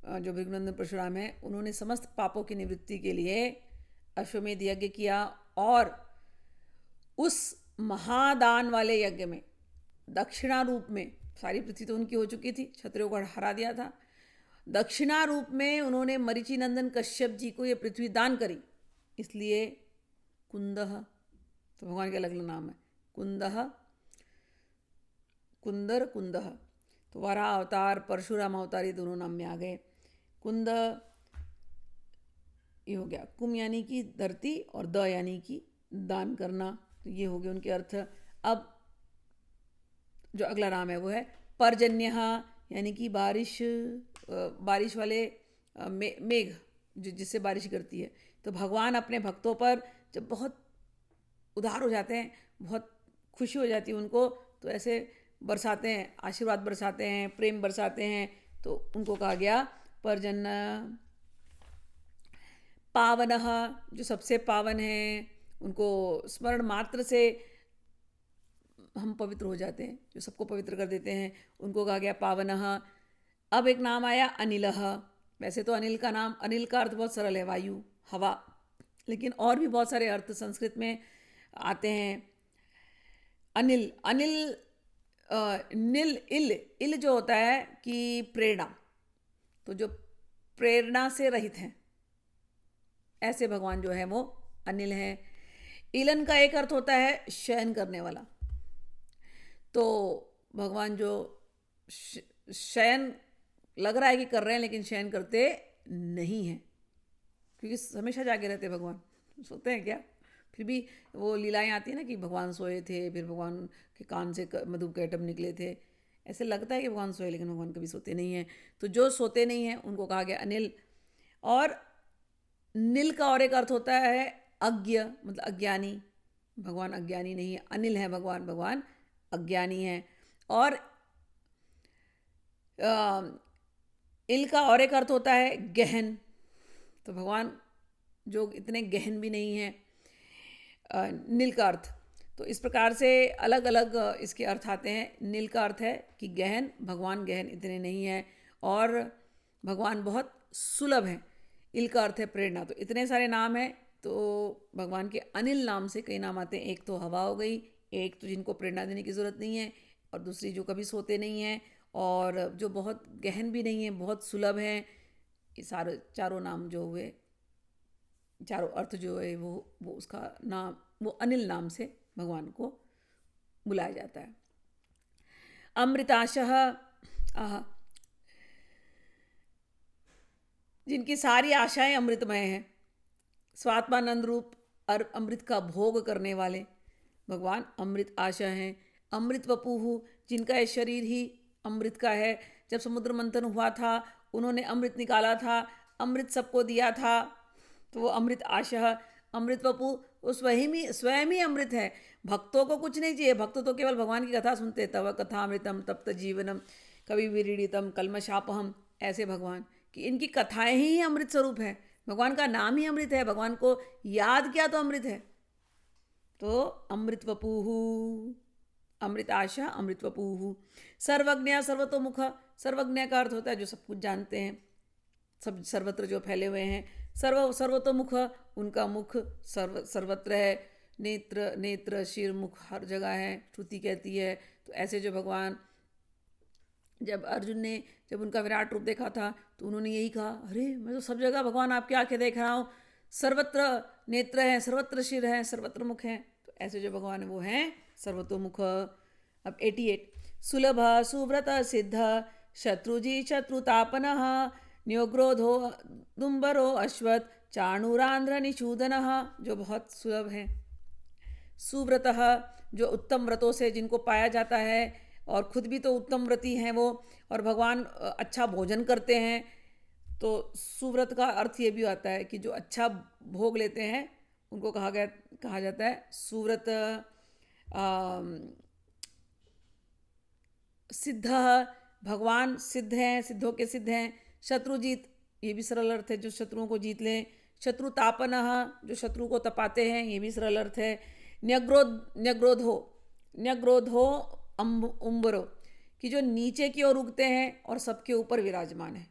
जो भृगुनंदन परशुराम है, उन्होंने समस्त पापों की निवृत्ति के लिए अश्वमेध यज्ञ किया। और उस महादान वाले यज्ञ में दक्षिणा रूप में, सारी पृथ्वी तो उनकी हो चुकी थी, क्षत्रियों को हरा दिया था, दक्षिणा रूप में उन्होंने मरीचि नंदन कश्यप जी को ये पृथ्वी दान करी, इसलिए कुंदः। तो भगवान के अलग अलग नाम है, कुंदः, कुंदर, कुंदः। तो वराह अवतार, परशुराम अवतार, ये दोनों नाम में आ गए। कुंद ये हो गया, कुम यानी कि धरती, और द यानी कि दान करना, तो ये हो गए उनके अर्थ। अब जो अगला नाम है वो है पर्जन्य, यानी कि बारिश, बारिश वाले मेघ, जो जिससे बारिश करती है। तो भगवान अपने भक्तों पर जब बहुत उदार हो जाते हैं, बहुत खुशी हो जाती है उनको, तो ऐसे बरसाते हैं, आशीर्वाद बरसाते हैं, प्रेम बरसाते हैं, तो उनको कहा गया पर्जन्य। पावनः, जो सबसे पावन है, उनको स्मरण मात्र से हम पवित्र हो जाते हैं, जो सबको पवित्र कर देते हैं, उनको कहा गया पावनः। अब एक नाम आया अनिलः। वैसे तो अनिल का नाम, अनिल का अर्थ बहुत सरल है, वायु, हवा, लेकिन और भी बहुत सारे अर्थ संस्कृत में आते हैं। अनिल, अनिल, निल, इल, इल जो होता है कि प्रेरणा, तो जो प्रेरणा से रहित हैं, ऐसे भगवान जो है वो अनिल हैं। इलन का एक अर्थ होता है शयन करने वाला, तो भगवान जो शयन लग रहा है कि कर रहे हैं लेकिन शयन करते नहीं हैं, क्योंकि हमेशा जागे रहते भगवान, सोते हैं क्या? फिर भी वो लीलाएं आती है ना कि भगवान सोए थे, फिर भगवान के कान से मधु के एटम निकले थे, ऐसे लगता है कि भगवान सोए, लेकिन भगवान कभी सोते नहीं हैं। तो जो सोते नहीं हैं उनको कहा गया अनिल। और नील का और एक अर्थ होता है अज्ञ, मतलब अज्ञानी। भगवान अज्ञानी नहीं है, अनिल है भगवान, भगवान अज्ञानी है। और इल का और एक अर्थ होता है गहन, तो भगवान जो इतने गहन भी नहीं हैं, नील का अर्थ। तो इस प्रकार से अलग अलग इसके अर्थ आते हैं। नील का अर्थ है कि गहन, भगवान गहन इतने नहीं हैं, और भगवान बहुत सुलभ हैं। इल का अर्थ है प्रेरणा। तो इतने सारे नाम हैं, तो भगवान के अनिल नाम से कई नाम आते हैं। एक तो हवा हो गई, एक तो जिनको प्रेरणा देने की ज़रूरत नहीं है, और दूसरी जो कभी सोते नहीं हैं, और जो बहुत गहन भी नहीं है, बहुत सुलभ है। ये सारे चारों नाम जो हुए, चारों अर्थ जो है वो उसका नाम, वो अनिल नाम से भगवान को बुलाया जाता है। अमृताशः, आह, जिनकी सारी आशाएं अमृतमय हैं, स्वात्मानंद रूप और अमृत का भोग करने वाले भगवान अमृत आशा हैं। अमृत वपुहु, जिनका ये शरीर ही अमृत का है। जब समुद्र मंथन हुआ था, उन्होंने अमृत निकाला था, अमृत सबको दिया था, तो वो अमृत आशा। अमृत वपु, वो स्वयं ही अमृत है। भक्तों को कुछ नहीं चाहिए, भक्त तो केवल भगवान की कथा सुनते, तव कथा अमृतम तप्त जीवनम कवि विरीडितम कलमशापहम, ऐसे भगवान कि इनकी कथाएं ही अमृत स्वरूप है। भगवान का नाम ही अमृत है, भगवान को याद किया तो अमृत है। तो अमृत वपुहु, अमृत आशा, अमृत वपुहु। सर्वज्ञ सर्वतोमुख, सर्वज्ञ का अर्थ होता है जो सब कुछ जानते हैं, सब सर्वत्र जो फैले हुए हैं। सर्वतोमुख, उनका मुख सर्वत्र है। नेत्र शिर मुख हर जगह है, श्रुति कहती है। तो ऐसे जो भगवान, जब अर्जुन ने जब उनका विराट रूप देखा था तो उन्होंने यही कहा, अरे मैं तो सब जगह भगवान आपकी आंखें देख रहा हूँ, सर्वत्र नेत्र हैं, सर्वत्र शिर हैं, सर्वत्र मुख हैं। तो ऐसे जो भगवान है वो हैं सर्वतोमुख। अब 88, सुलभ सुव्रत सिद्ध शत्रुजी शत्रुतापन न्योग्रोधो दुम्बरो अश्वत चाणूरांध्र निषूदन, जो बहुत सुलभ है। सुव्रत, जो उत्तम व्रतों से जिनको पाया जाता है, और खुद भी तो उत्तम व्रती हैं वो, और भगवान अच्छा भोजन करते हैं। तो सुव्रत का अर्थ ये भी आता है कि जो अच्छा भोग लेते हैं उनको कहा जाता है सुव्रत। सिद्ध, भगवान सिद्ध हैं, सिद्धों के सिद्ध हैं। शत्रुजीत, ये भी सरल अर्थ है, जो शत्रुओं को जीत लें। शत्रुतापन, जो शत्रु को तपाते हैं, ये भी सरल अर्थ है। न्यग्रोधो उम्बरो, कि जो नीचे की ओर उगते हैं और सबके ऊपर विराजमान है।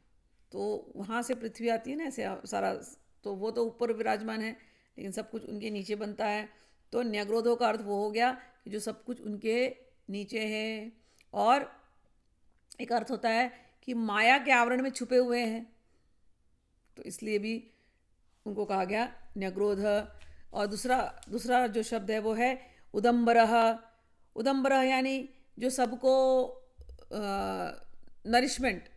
तो वहाँ से पृथ्वी आती है ना, ऐसे सारा, तो वो तो ऊपर विराजमान है लेकिन सब कुछ उनके नीचे बनता है। तो न्यग्रोधो का अर्थ वो हो गया कि जो सब कुछ उनके नीचे है। और एक अर्थ होता है कि माया के आवरण में छुपे हुए हैं, तो इसलिए भी उनको कहा गया न्यग्रोध। और दूसरा जो शब्द है वो है उदम्बरः। उदम्बरः यानी जो सबको नरिशमेंट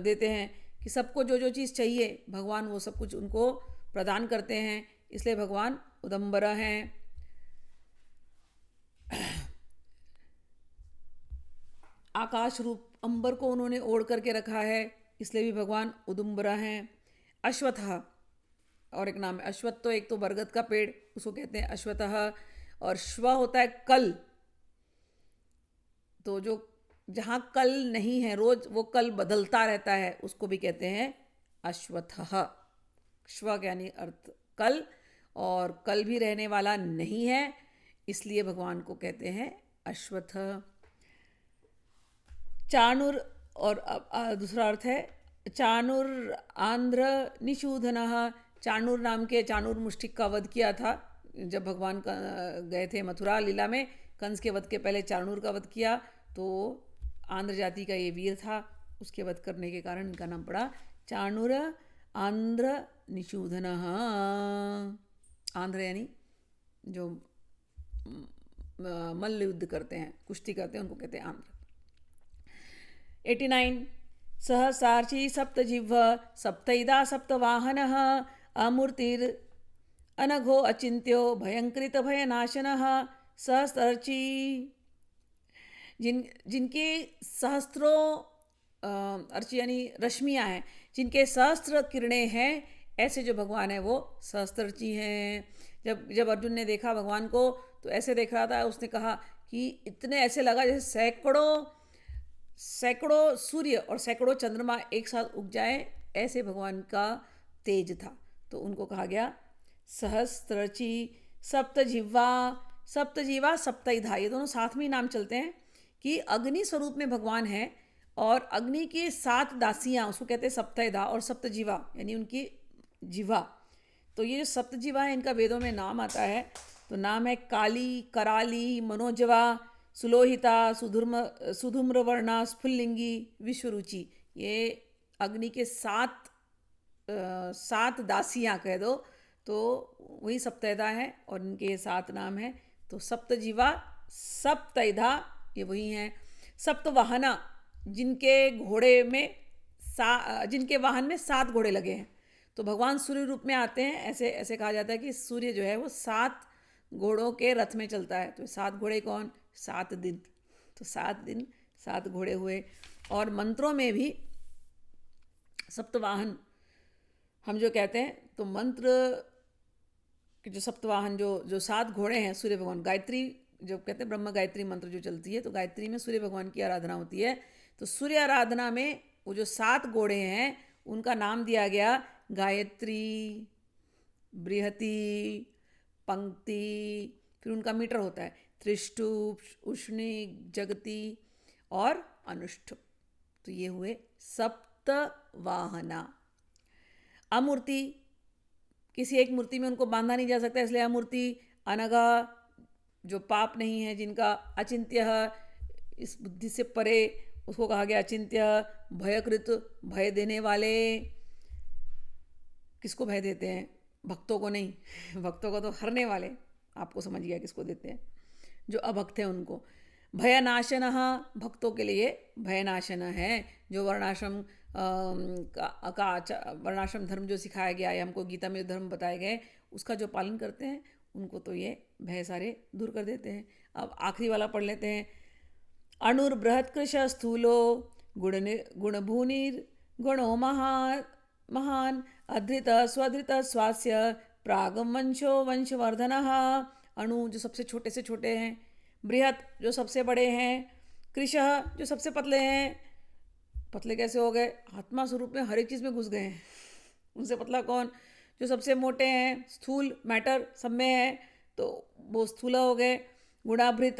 देते हैं, कि सबको जो जो चीज़ चाहिए भगवान वो सब कुछ उनको प्रदान करते हैं, इसलिए भगवान उदम्बर हैं। आकाश रूप अंबर को उन्होंने ओढ़ करके रखा है, इसलिए भी भगवान उदुम्बर हैं। अश्वत्थ, और एक नाम है अश्वत्थ, तो एक तो बरगद का पेड़, उसको कहते हैं अश्वत्थ। और श्व होता है कल, तो जो जहाँ कल नहीं है, रोज वो कल बदलता रहता है, उसको भी कहते हैं अश्वत्थ। श्व यानी अर्थ कल, और कल भी रहने वाला नहीं है, इसलिए भगवान को कहते हैं अश्वत्थ। चाणुर, और दूसरा अर्थ है चाणुर आंध्र निषूधन। चाणुर नाम के चाणुर मुष्टिक का वध किया था जब भगवान गए थे मथुरा लीला में। कंस के वध के पहले चाणुर का वध किया, तो आंध्र जाति का ये वीर था, उसके वध करने के कारण इनका नाम पड़ा चाणुर आंध्र निषूधन। आंध्र यानी जो मल्ल युद्ध करते हैं, कुश्ती करते हैं, उनको कहते हैं आंध्र। 89, सहसार्ची सप्तजिह्व सप्तैदा सप्तवाहनः अमूर्तिर् अनघो अचिन्त्यो भयंकृत भयनाशनः। सहस्रार्ची, जिनके सहस्त्रों अर्ची यानी रश्मियाँ हैं, जिनके सहस्त्र किरणें हैं, ऐसे जो भगवान है वो सहस्त्रार्ची हैं। जब अर्जुन ने देखा भगवान को तो ऐसे देख रहा था, उसने कहा कि इतने ऐसे लगा जैसे सैकड़ों सूर्य और सैकड़ों चंद्रमा एक साथ उग जाए, ऐसे भगवान का तेज था। तो उनको कहा गया सहस्त्रार्ची। सप्तजिह्वा सप्तैधा, ये दोनों साथ में ही नाम चलते हैं कि अग्नि स्वरूप में भगवान है, और अग्नि की 7 दासियाँ, उसको कहते हैं सप्तैधा, और सप्तजिह्वा यानी उनकी जिह्वा। तो ये जो सप्तजिह्वा है, इनका वेदों में नाम आता है, तो नाम है काली, कराली, मनोजवा, सुलोहिता, सुधूम्रवर्णा, स्फुल्लिंगी, विश्वरुचि। ये अग्नि के सात दासियाँ कह दो तो वही सप्तैधा है और इनके ये 7 नाम हैं। तो सप्तजीवा, सप्तैधा ये वही हैं। सप्तवाहना, जिनके वाहन में 7 घोड़े लगे हैं। तो भगवान सूर्य रूप में आते हैं। ऐसे ऐसे कहा जाता है कि सूर्य जो है वो 7 घोड़ों के रथ में चलता है। तो 7 घोड़े कौन? 7 दिन। तो 7 दिन 7 घोड़े हुए। और मंत्रों में भी सप्तवाहन हम जो कहते हैं, तो मंत्र कि जो सप्तवाहन जो 7 घोड़े हैं सूर्य भगवान, गायत्री जो कहते हैं, ब्रह्म गायत्री मंत्र जो चलती है, तो गायत्री में सूर्य भगवान की आराधना होती है। तो सूर्य आराधना में वो जो 7 घोड़े हैं उनका नाम दिया गया गायत्री, बृहति, पंक्ति, फिर उनका मीटर होता है त्रिष्टुप, उष्णिक, जगति और अनुष्ठुप। तो ये हुए सप्तवाहना। अमूर्ति, किसी एक मूर्ति में उनको बांधा नहीं जा सकता, इसलिए अमूर्ति। अनगा, जो पाप नहीं है, जिनका अचिंत्य, इस बुद्धि से परे, उसको कहा गया अचिंत्य। भयकृत, भय देने वाले। किसको भय देते हैं? भक्तों को नहीं, भक्तों को तो हरने वाले, आपको समझ गया किसको देते हैं, जो अभक्त है उनको। भयनाशन, भक्तों के लिए भयनाशन है। जो वर्णाश्रम वर्णाश्रम धर्म जो सिखाया गया है हमको, गीता में धर्म बताए गए, उसका जो पालन करते हैं उनको तो ये भय सारे दूर कर देते हैं। अब आखिरी वाला पढ़ लेते हैं। अणुर बृहत कृश स्थूलो, गुणभूनिर गुणो महान, अधृत स्वधृत स्वास्य, प्रागम वंशो वंशवर्धनः। अणु जो सबसे छोटे से छोटे हैं, बृहत जो सबसे बड़े हैं, कृशः जो सबसे पतले हैं। पतले कैसे हो गए? आत्मा स्वरूप में हर एक चीज़ में घुस गए हैं। उनसे पतला कौन? जो सबसे मोटे हैं, स्थूल, मैटर सब में है, तो वो स्थूला हो गए। गुणाभृत,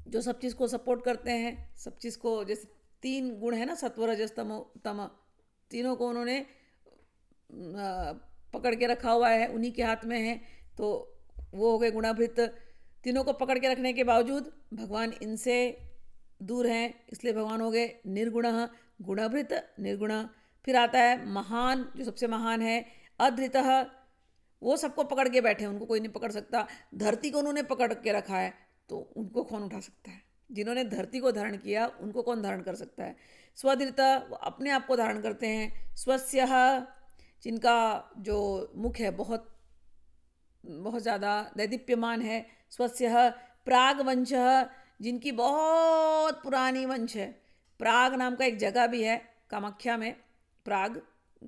जो सब चीज़ को सपोर्ट करते हैं, सब चीज़ को, जैसे 3 गुण है ना, सत्व रजस तम, तीनों को उन्होंने पकड़ के रखा हुआ है, उन्हीं के हाथ में है, तो वो हो गए गुणाभृत। तीनों को पकड़ के रखने के बावजूद भगवान इनसे दूर हैं, इसलिए भगवान हो गए निर्गुण, गुणाभृत निर्गुण। फिर आता है महान, जो सबसे महान है। अधृतः, वो सबको पकड़ के बैठे हैं, उनको कोई नहीं पकड़ सकता। धरती को उन्होंने पकड़ के रखा है, तो उनको कौन उठा सकता है? जिन्होंने धरती को धारण किया उनको कौन धारण कर सकता है? स्वधृत, वो अपने आप को धारण करते हैं। स्वस्यः, जिनका जो मुख है बहुत बहुत ज़्यादा दैदीप्यमान है। स्वस्यः प्राग वंशः, जिनकी बहुत पुरानी वंश है। प्राग नाम का एक जगह भी है कामाख्या में। प्राग,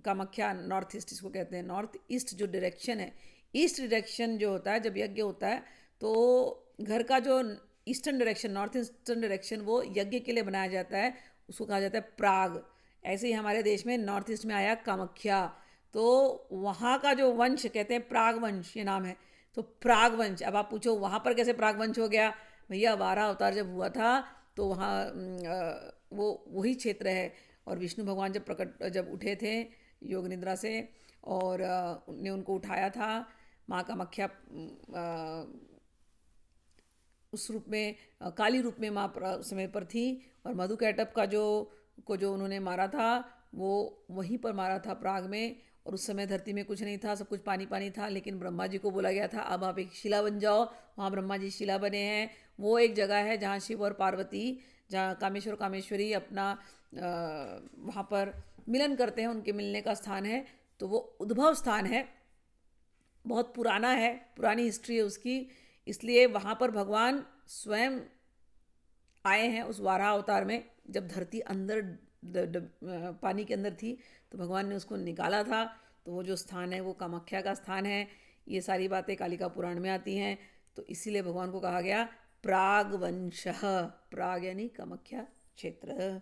कामाख्या नॉर्थ ईस्ट इसको कहते हैं। नॉर्थ ईस्ट जो डायरेक्शन है, ईस्ट डायरेक्शन जो होता है, जब यज्ञ होता है तो घर का जो eastern direction, north eastern direction, वो यज्ञ के लिए बनाया जाता है, उसको कहा जाता है प्राग। ऐसे ही हमारे देश में नॉर्थ ईस्ट में आया कामाख्या, तो वहाँ का जो वंश कहते हैं प्राग वंश, ये नाम है। तो प्राग वंश, अब आप पूछो वहाँ पर कैसे प्राग वंश हो गया? भैया वाराह अवतार जब हुआ था तो वहाँ वो वही क्षेत्र है। और विष्णु भगवान जब उठे थे योग निद्रा से, और ने उनको उठाया था, माँ कामाख्या उस रूप में, काली रूप में माँ उस समय पर थी। और मधुकैटभ का जो उन्होंने मारा था, वो वहीं पर मारा था प्राग में। और उस समय धरती में कुछ नहीं था, सब कुछ पानी पानी था। लेकिन ब्रह्मा जी को बोला गया था अब आप एक शिला बन जाओ। वहाँ ब्रह्मा जी शिला बने हैं। वो एक जगह है जहाँ शिव और पार्वती, जहाँ कामेश्वर कामेश्वरी अपना वहाँ पर मिलन करते हैं, उनके मिलने का स्थान है। तो वो उद्भव स्थान है, बहुत पुराना है, पुरानी हिस्ट्री है उसकी। इसलिए वहाँ पर भगवान स्वयं आए हैं उस वाराह अवतार में। जब धरती अंदर पानी के अंदर थी तो भगवान ने उसको निकाला था। तो वो जो स्थान है वो कामाख्या का स्थान है। ये सारी बातें कालिका पुराण में आती हैं। तो इसीलिए भगवान को कहा गया प्राग वंशः, प्राग यानी कामाख्या क्षेत्र।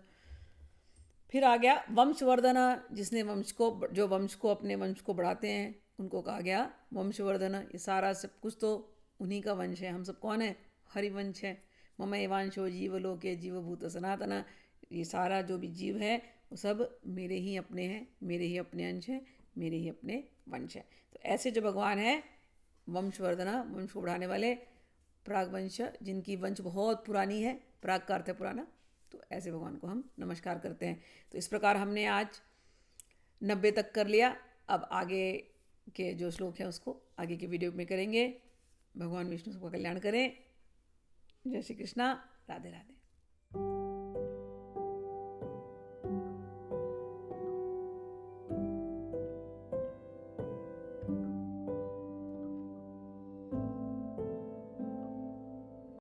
फिर आ गया वंशवर्धन, जिसने जो वंश को अपने वंश को बढ़ाते हैं उनको कहा गया वंशवर्धन। ये सारा सब कुछ तो उन्हीं का वंश है। हम सब कौन है? हरिवंश है। मम एवांशो जीवलोके जीवभूत सनातन। ये सारा जो भी जीव है वो सब मेरे ही अपने हैं, मेरे ही अपने अंश हैं, मेरे ही अपने वंश हैं। तो ऐसे जो भगवान है वंशवर्धना, वंश को बढ़ाने वाले, प्राग वंश, जिनकी वंश बहुत पुरानी है, प्राग का अर्थ है पुराना, तो ऐसे भगवान को हम नमस्कार करते हैं। तो इस प्रकार हमने आज 90 तक कर लिया। अब आगे के जो श्लोक हैं उसको आगे के वीडियो में करेंगे। भगवान विष्णु सबका कल्याण करें। जय श्री कृष्णा। राधे राधे।